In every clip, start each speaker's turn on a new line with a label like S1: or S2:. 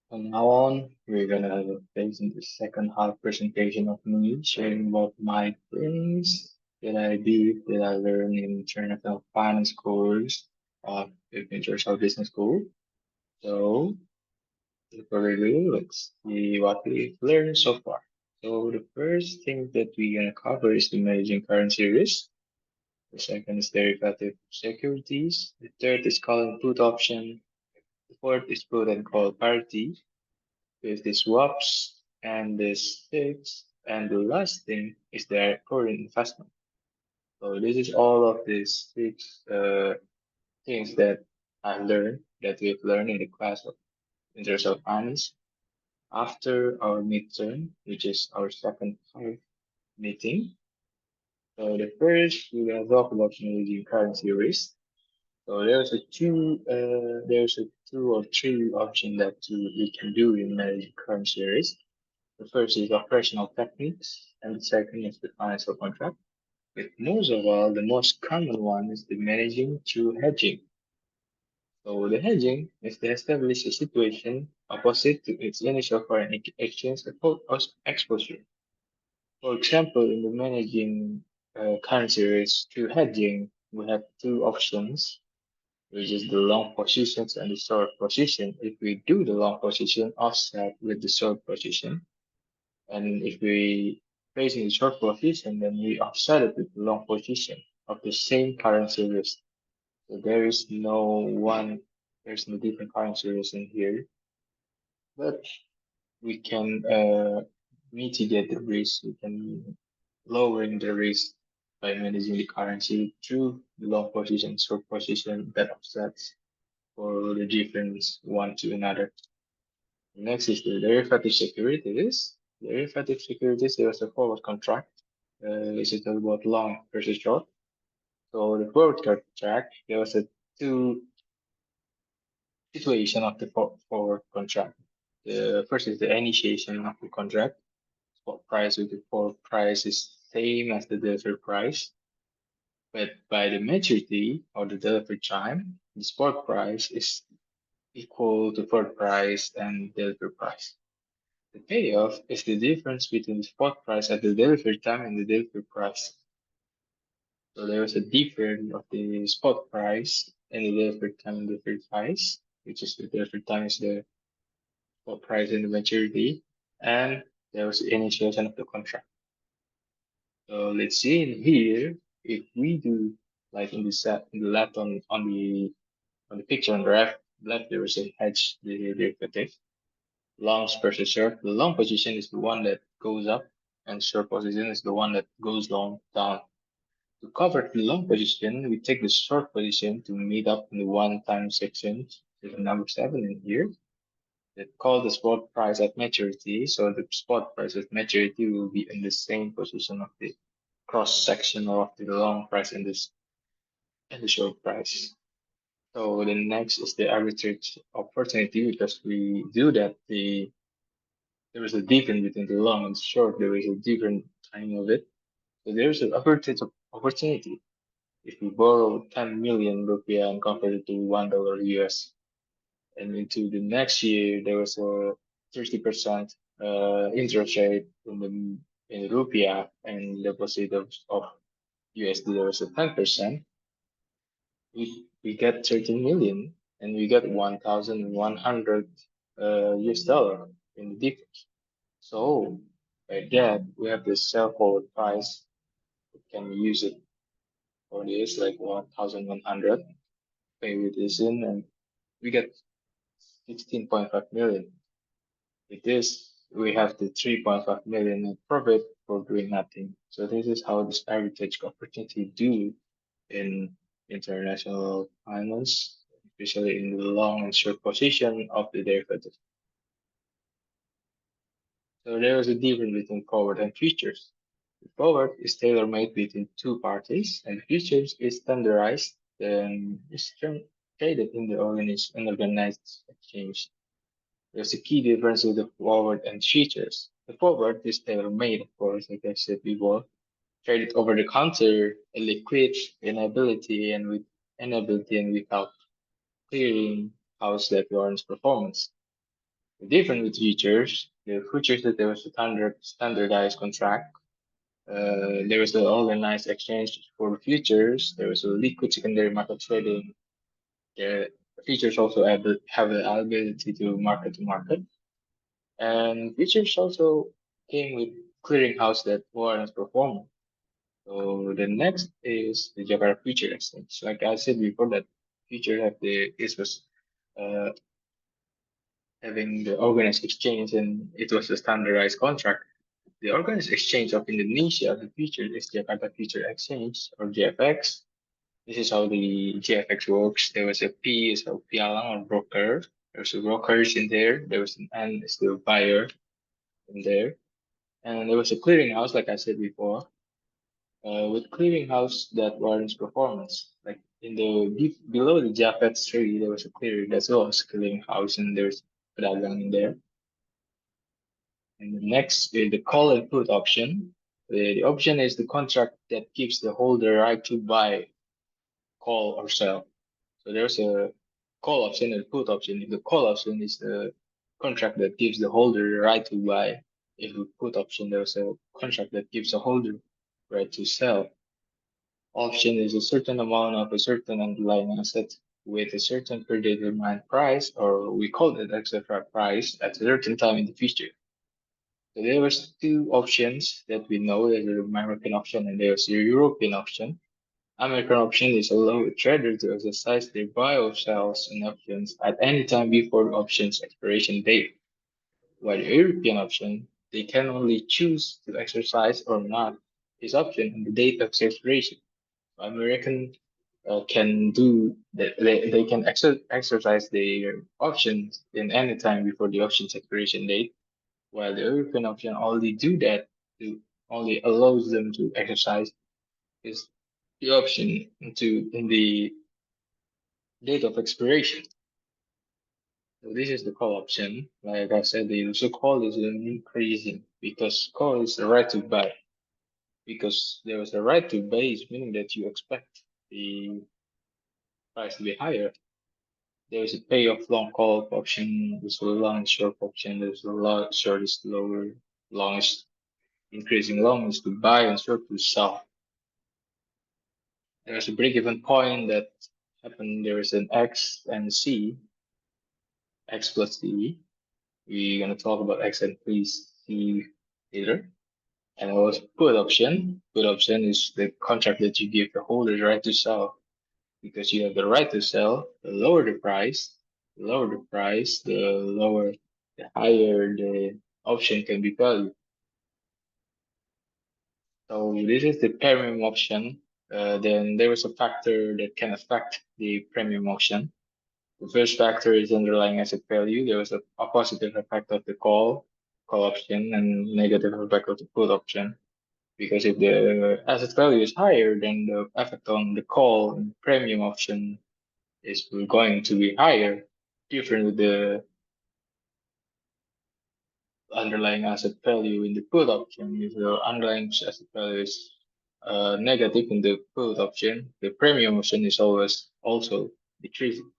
S1: From now on, we're gonna face in the second half presentation of me sharing about my things that I did that I learned in international finance course of International Business School. So, before we do, let's see what we've learned so far. So, the first thing that we're gonna cover is the managing currency risk. The second is derivative securities. The third is call and put option. The fourth is put and call parity. With the swaps and the stakes, and the last thing is their current investment. So this is all of these six things that I learned that we've learned in the class of international finance after our midterm, which is our second half meeting. So the first we're gonna talk about managing currency risk. So there's a two or three options that we can do in managing currency risk. The first is operational techniques, and the second is the financial contract. With most of all, the most common one is the managing through hedging. So the hedging is to establish a situation opposite to its initial foreign exchange exposure. For example, in the managing currency risk through hedging, we have two options, which is the long positions and the short position. If we do the long position offset with the short position, and if we facing the short position, then we offset it with the long position of the same currency risk. So there's no different currency risk in here, but we can mitigate the risk. We can lowering the risk by managing the currency through the long position, short position that offsets for the difference one to another. Next is the derivative securities. Derivative securities, there's a forward contract. This is about long versus short. So the forward contract, there was a two situation of the forward contract. The first is the initiation of the contract. Spot price with the forward price is same as the delivery price, but by the maturity or the delivery time, the spot price is equal to forward price and delivery price. The payoff is the difference between the spot price at the delivery time and the delivery price. So there is a difference of the spot price and the delivery time and delivery price, which is the delivery time is the spot price and the maturity, and there was the initiation of the contract. So let's see in here if we do like in the set in the left on the picture on the left there is a hedge derivative. Longs versus short. The long position is the one that goes up, and short position is the one that goes down. To cover the long position, we take the short position to meet up in the one-time section, the number 7 in here, that call the spot price at maturity. So the spot price at maturity will be in the same position of the cross section of the long price and the short price. So the next is the arbitrage opportunity because we do that there is a difference between the long and short. There is a different timing of it. So there is an arbitrage opportunity. If we borrow 10 million rupiah and convert it to $1 US, and into the next year there was a 30% interest rate in rupiah and deposit of USD there was a 10%, we get 13 million and we get 1,100 US dollar in the difference. So by that we have the sell forward price. We can use it for this like 1,100. Pay with this in and we get 16.5 million. With this, we have the 3.5 million in profit for doing nothing. So this is how this arbitrage opportunity do in international finance, especially in the long and short position of the derivative. So there is a difference between forward and futures. The forward is tailor-made between two parties, and futures is standardized and is traded in the organized exchange. There's a key difference with the forward and futures. The forward is tailor-made, of course, like I said before, traded over the counter, liquid, inability and without clearing house that warrants performance. Different with futures. The futures that there was a standardized contract. There was an organized exchange for futures. There was a liquid secondary market trading. The futures also have the ability to market. And futures also came with clearinghouse that warrants performance. So the next is the Jakarta Future Exchange. Like I said before, that future have the this was uh, having the organized exchange, and it was a standardized contract. The organized exchange of Indonesia, the future is Jakarta Future Exchange or JFX. This is how the JFX works. There was a P, so pialang or broker. There's a brokers in there. There was an N, is the buyer in there. And there was a clearinghouse, like I said before, with clearinghouse that warrants performance. Like in the below the JFX tree, there was a clearing as well as clearinghouse, and there's pedagang in there. And the next is the call and put option. The option is the contract that gives the holder right to buy, call, or sell. So there's a call option and put option. If the call option is the contract that gives the holder the right to buy, if the put option, there's a contract that gives the holder right to sell. Option is a certain amount of a certain underlying asset with a certain predetermined price, or we call it extra price at a certain time in the future. So there was two options that we know. There's the American option and there's the European option. American option is allow a trader to exercise their buy or sells in options at any time before the option's expiration date. While the European option, they can only choose to exercise or not this option on the date of expiration. American can do that. They can exercise their options in any time before the option's expiration date, while the European option only do that to only allows them to exercise is the option to in the date of expiration. So this is the call option. Like I said, the user call is increasing because call is the right to buy. Because there is a right to base, meaning that you expect the price to be higher. There is a payoff long call option, there's a long and short option, there's a long short is lower, long is increasing, long is to buy and short to sell. There's a break-even point that happened. There is an X and C, X plus C. We're gonna talk about X and please C later. And also put option. Put option is the contract that you give the holder the right to sell because you have the right to sell. The lower the price, the higher the option can be valued. So this is the premium option. Then there is a factor that can affect the premium option. The first factor is underlying asset value. There was a positive effect of the call option, and negative effect of the put option. Because if the asset value is higher, then the effect on the call and premium option is going to be higher, different with the underlying asset value in the put option. If the underlying asset value is negative in the put option, the premium option is always also decreasing.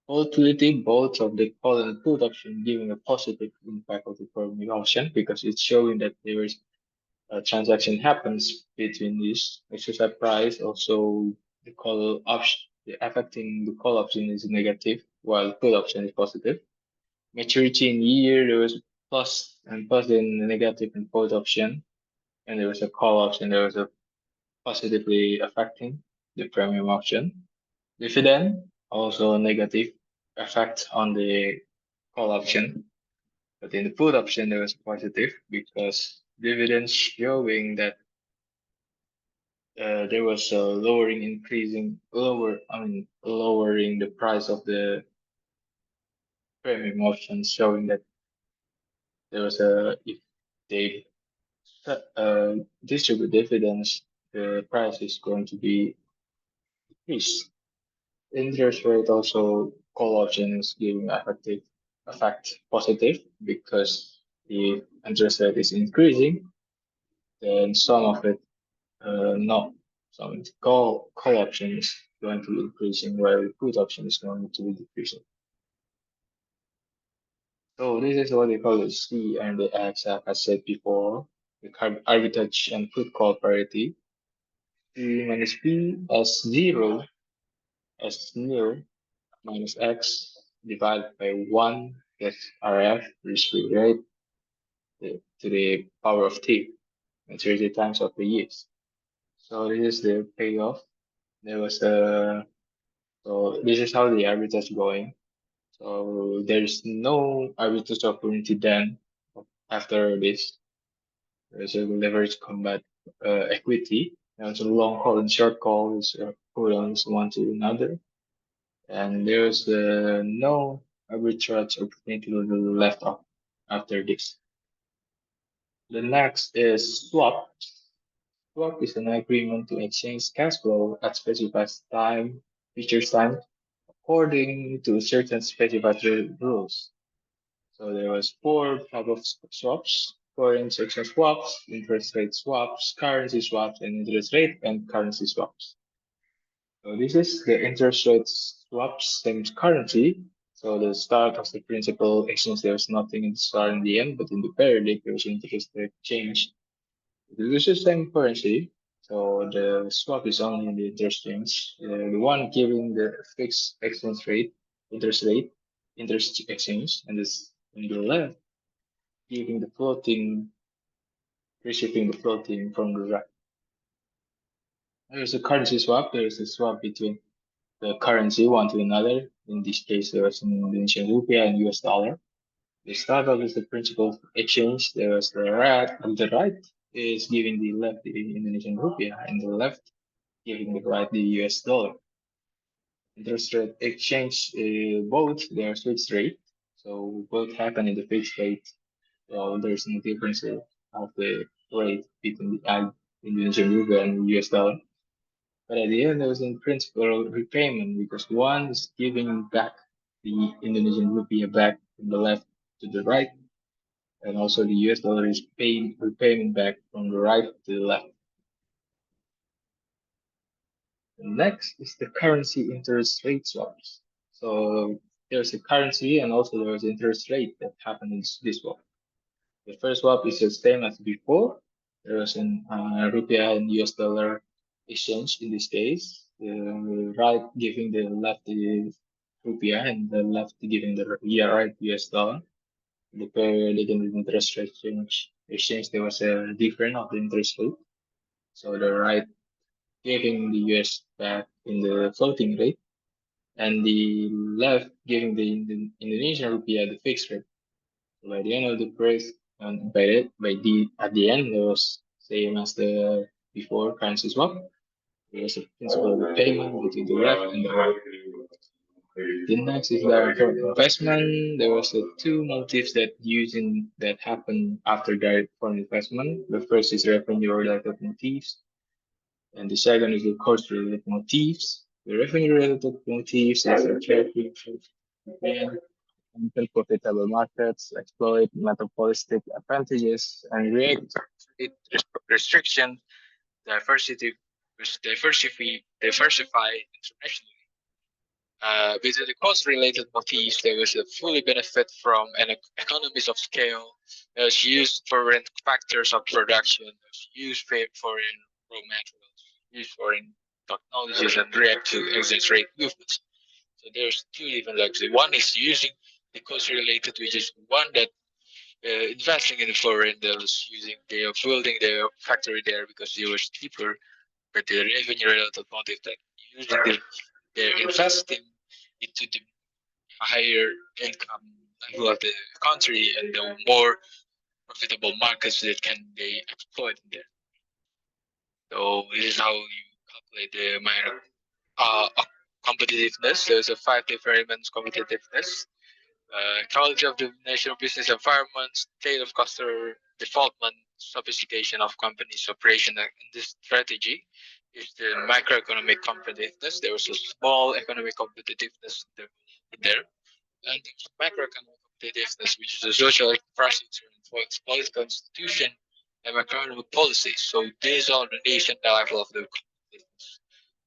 S1: Volatility both of the call and put option giving a positive impact of the premium option because it's showing that there is a transaction happens between this exercise price. Also, the call option, the affecting the call option is negative while put option is positive. Maturity in year, there was plus then negative in put option, and there was a call option, there was a positively affecting the premium option. Dividend, also a negative effect on the call option. But in the put option, there was positive because dividends showing that there was a lowering the price of the premium option, showing that there was a if they distribute dividends, the price is going to be increased. Interest rate also call option is giving effect positive because the interest rate is increasing, then some of it not. So call option is going to be increasing while put option is going to be decreasing. So this is what they call the C and the X, as I said before, the arbitrage and put call parity. C minus P as zero minus X divided by 1 plus RF risk-free rate to the power of T, maturity times of the years. So this is the payoff. There was a So this is how the arbitrage going. So there's no arbitrage opportunity then after this. There's a leverage combat equity. There's a long call and short call is equivalent one to another. And there's no arbitrage opportunity left off after this. The next is swap. Swap is an agreement to exchange cash flow at specified time, future time, according to certain specified rules. So there was four type of swaps: foreign exchange swaps, interest rate swaps, currency swaps, and interest rate and currency swaps. So this is the interest rate swaps, same currency. So the start of the principal exchange, there was nothing in the start and the end, but in the periodic there was interest rate change. This is the same currency. So the swap is only in the interest range. The one giving the fixed exchange rate, interest exchange, and this on the left giving the floating, receiving the floating from the right. There's a currency swap. There's a swap between the currency one to another. In this case, there was an Indonesian rupiah and US dollar. They start off with the principal exchange. There was the right, on the right is giving the left the Indonesian rupiah, and the left giving the right the US dollar. Interest rate exchange, both they are fixed rate, so both happen in the fixed rate. So there's no difference of the rate between the Indonesian rupiah and US dollar. But at the end, there was in principle repayment because one is giving back the Indonesian rupiah back from the left to the right, and also the US dollar is paying repayment back from the right to the left. Next is the currency interest rate swaps. So there's a currency and also there's interest rate that happens in this swap. The first swap is the same as before. There was an rupiah and US dollar exchange in this case. The right giving the left the rupiah and the left giving the right US dollar. The periodic and the interest rate exchange, there was a difference of the interest rate. So the right giving the US back in the floating rate, and the left giving the Indonesian rupiah the fixed rate. So by the end of the price, and at the end, it was same as the before currency swap. There was a principal repayment between the left and the right. The next is direct foreign investment. There was two motives that happen after direct foreign investment. The first is revenue related motifs, and the second is the cost related motifs. The revenue related motifs is a careful plan, enter profitable markets, exploit monopolistic advantages, and react to trade restrictions, diversity, diversify internationally. With the cost-related motifs, there was a fully benefit from an economies of scale. There's used foreign factors of production. There's used foreign raw materials. Used foreign technologies and react to exchange rate movements. So there's two different legs. One is using the cost-related, which is one that investing in foreign. They are building their factory there because it was cheaper, but the revenue-related motive that using they're investing into the higher income level of the country and the more profitable markets that can they exploit in there. So this is how you calculate the minor competitiveness. There's a 5 different elements competitiveness. Quality of the national business environment, state of customer development, sophistication of companies' operation, and this strategy is the microeconomic competitiveness. There was a small economic competitiveness in there. And there's macroeconomic competitiveness, which is the social infrastructure and political institution and economic policies. So these are the nation level of the competitiveness.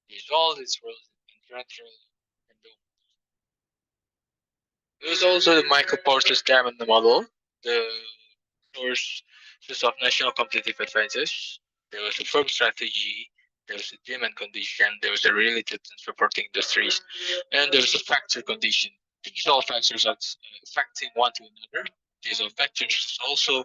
S1: These all its roles in international and
S2: There's also the Michael Porter's diamond model, the sources of national competitive advantage. There was a firm strategy, there was a demand condition, there was a related and supporting industries, and there was a factor condition. These all factors are affecting one to another. These all factors also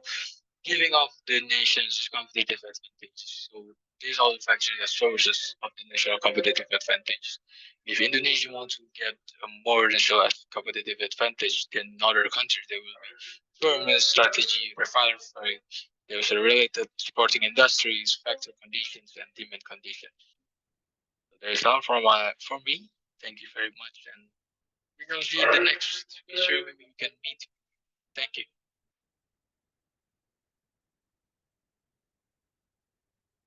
S2: giving off the nation's competitive advantage. So these are the factors as sources of the national competitive advantage. If Indonesia wants to get a more national competitive advantage than other countries, there will be firm strategy, refinery. There's a related supporting industries, factor conditions, and demand conditions. So there's all from me. Thank you very much, and we're gonna see you in the next feature. Maybe we can meet. Thank you.